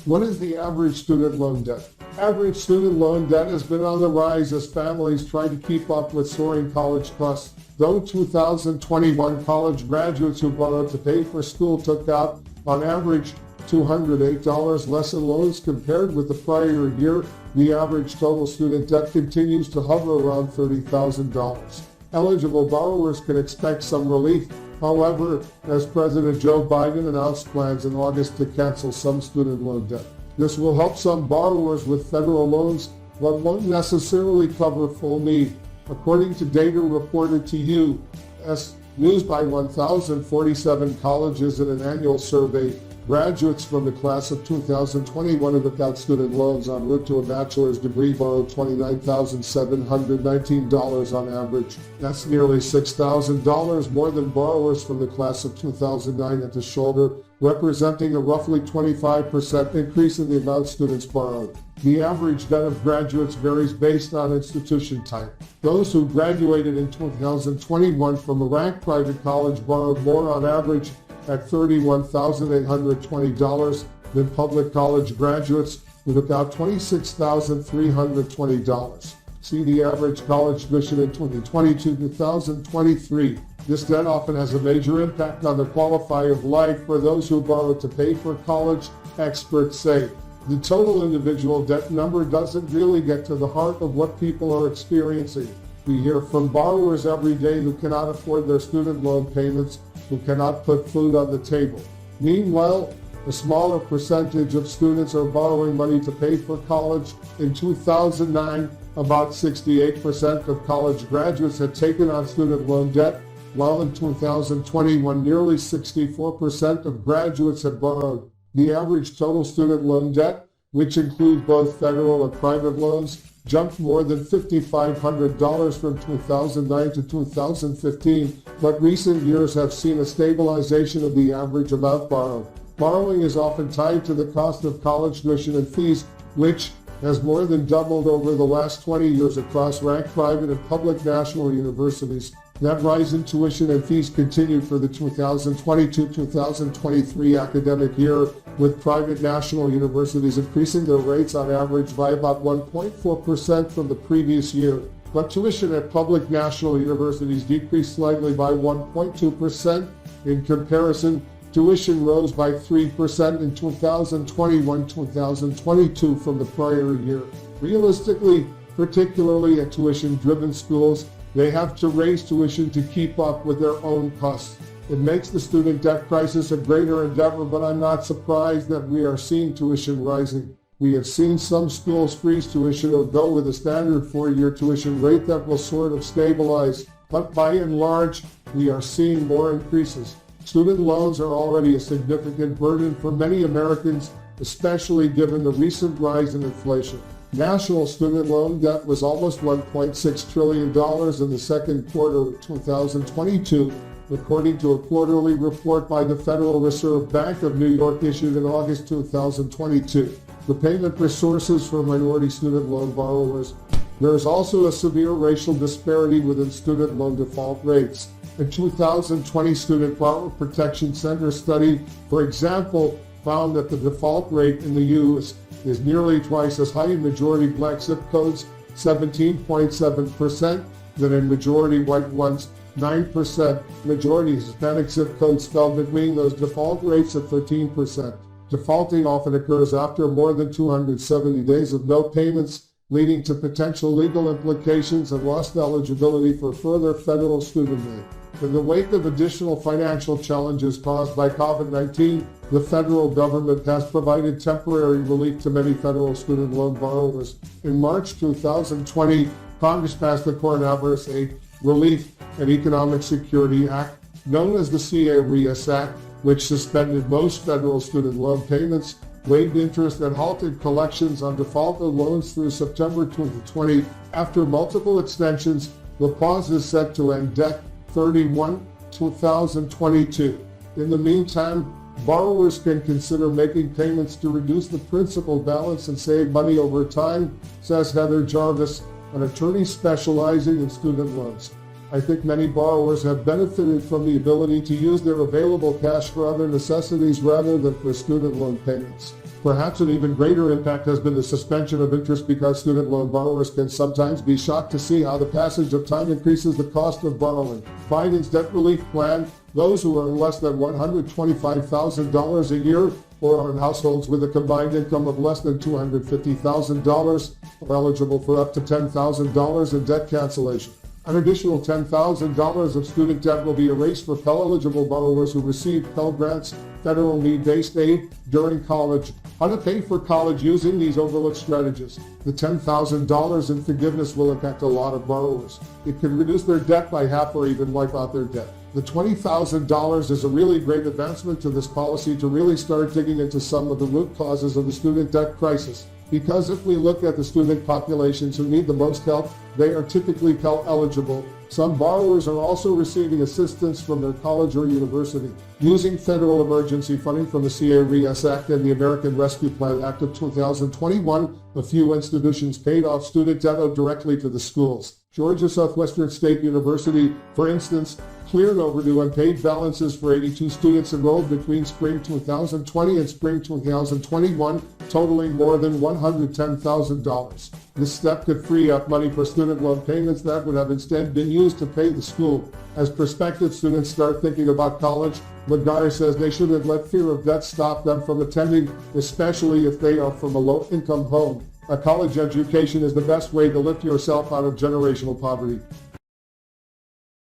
What is the average student loan debt? Average student loan debt has been on the rise as families try to keep up with soaring college costs. Though 2021 college graduates who borrowed to pay for school took out, on average, $208 less in loans compared with the prior year, the average total student debt continues to hover around $30,000. Eligible borrowers can expect some relief, however, as President Joe Biden announced plans in August to cancel some student loan debt. This will help some borrowers with federal loans, but won't necessarily cover full need. According to data reported to U.S. News by 1,047 colleges in an annual survey, graduates from the class of 2021 without student loans en route to a bachelor's degree borrowed $29,719 on average. That's nearly $6,000 more than borrowers from the class of 2009 at the shoulder, representing a roughly 25% increase in the amount students borrowed. The average debt of graduates varies based on institution type. Those who graduated in 2021 from a ranked private college borrowed more on average at $31,820 than public college graduates with about $26,320. See the average college tuition in 2022-2023. This debt often has a major impact on the quality of life for those who borrow to pay for college, experts say. The total individual debt number doesn't really get to the heart of what people are experiencing. We hear from borrowers every day who cannot afford their student loan payments, who cannot put food on the table. Meanwhile, a smaller percentage of students are borrowing money to pay for college. In 2009, about 68% of college graduates had taken on student loan debt, while in 2021, nearly 64% of graduates had borrowed. The average total student loan debt, which includes both federal and private loans, jumped more than $5,500 from 2009 to 2015, but recent years have seen a stabilization of the average amount borrowed. Borrowing is often tied to the cost of college tuition and fees, which has more than doubled over the last 20 years across ranked private and public national universities. That rise in tuition and fees continued for the 2022-2023 academic year, with private national universities increasing their rates on average by about 1.4% from the previous year. But tuition at public national universities decreased slightly by 1.2%. In comparison, tuition rose by 3% in 2021-2022 from the prior year. Realistically, particularly at tuition-driven schools, they have to raise tuition to keep up with their own costs. It makes the student debt crisis a greater endeavor, but I'm not surprised that we are seeing tuition rising. We have seen some schools freeze tuition or go with a standard 4-year tuition rate that will sort of stabilize, but by and large, we are seeing more increases. Student loans are already a significant burden for many Americans, especially given the recent rise in inflation. National student loan debt was almost $1.6 trillion in the second quarter of 2022, according to a quarterly report by the Federal Reserve Bank of New York issued in August 2022. The payment resources for minority student loan borrowers. There is also a severe racial disparity within student loan default rates. A 2020 Student Borrower Protection Center study, for example, found that the default rate in the U.S. is nearly twice as high in majority black zip codes, 17.7%, than in majority white ones, 9%. Majority Hispanic zip codes fell between those default rates at 13%. Defaulting often occurs after more than 270 days of no payments, leading to potential legal implications and lost eligibility for further federal student aid. In the wake of additional financial challenges caused by COVID-19, the federal government has provided temporary relief to many federal student loan borrowers. In March 2020, Congress passed the Coronavirus Aid, Relief, and Economic Security Act, known as the CARES Act, which suspended most federal student loan payments, waived interest, and halted collections on defaulted loans through September 2020. After multiple extensions, the pause is set to end Dec. 31, 2022. In the meantime, borrowers can consider making payments to reduce the principal balance and save money over time, says Heather Jarvis, an attorney specializing in student loans. I think many borrowers have benefited from the ability to use their available cash for other necessities rather than for student loan payments. Perhaps an even greater impact has been the suspension of interest because student loan borrowers can sometimes be shocked to see how the passage of time increases the cost of borrowing. Biden's debt relief plan, those who earn less than $125,000 a year or are in households with a combined income of less than $250,000 are eligible for up to $10,000 in debt cancellation. An additional $10,000 of student debt will be erased for Pell-eligible borrowers who receive Pell Grants, federal need-based aid, during college. How to pay for college using these overlooked strategies. The $10,000 in forgiveness will impact a lot of borrowers. It could reduce their debt by half or even wipe out their debt. The $20,000 is a really great advancement to this policy to really start digging into some of the root causes of the student debt crisis. Because if we look at the student populations who need the most help, they are typically Pell eligible. Some borrowers are also receiving assistance from their college or university. Using federal emergency funding from the CARES Act and the American Rescue Plan Act of 2021, a few institutions paid off student debt directly to the schools. Georgia Southwestern State University, for instance, cleared overdue unpaid balances for 82 students enrolled between spring 2020 and spring 2021, totaling more than $110,000. This step could free up money for student loan payments that would have instead been used to pay the school. As prospective students start thinking about college, Lagarde says they shouldn't let fear of debt stop them from attending, especially if they are from a low-income home. A college education is the best way to lift yourself out of generational poverty.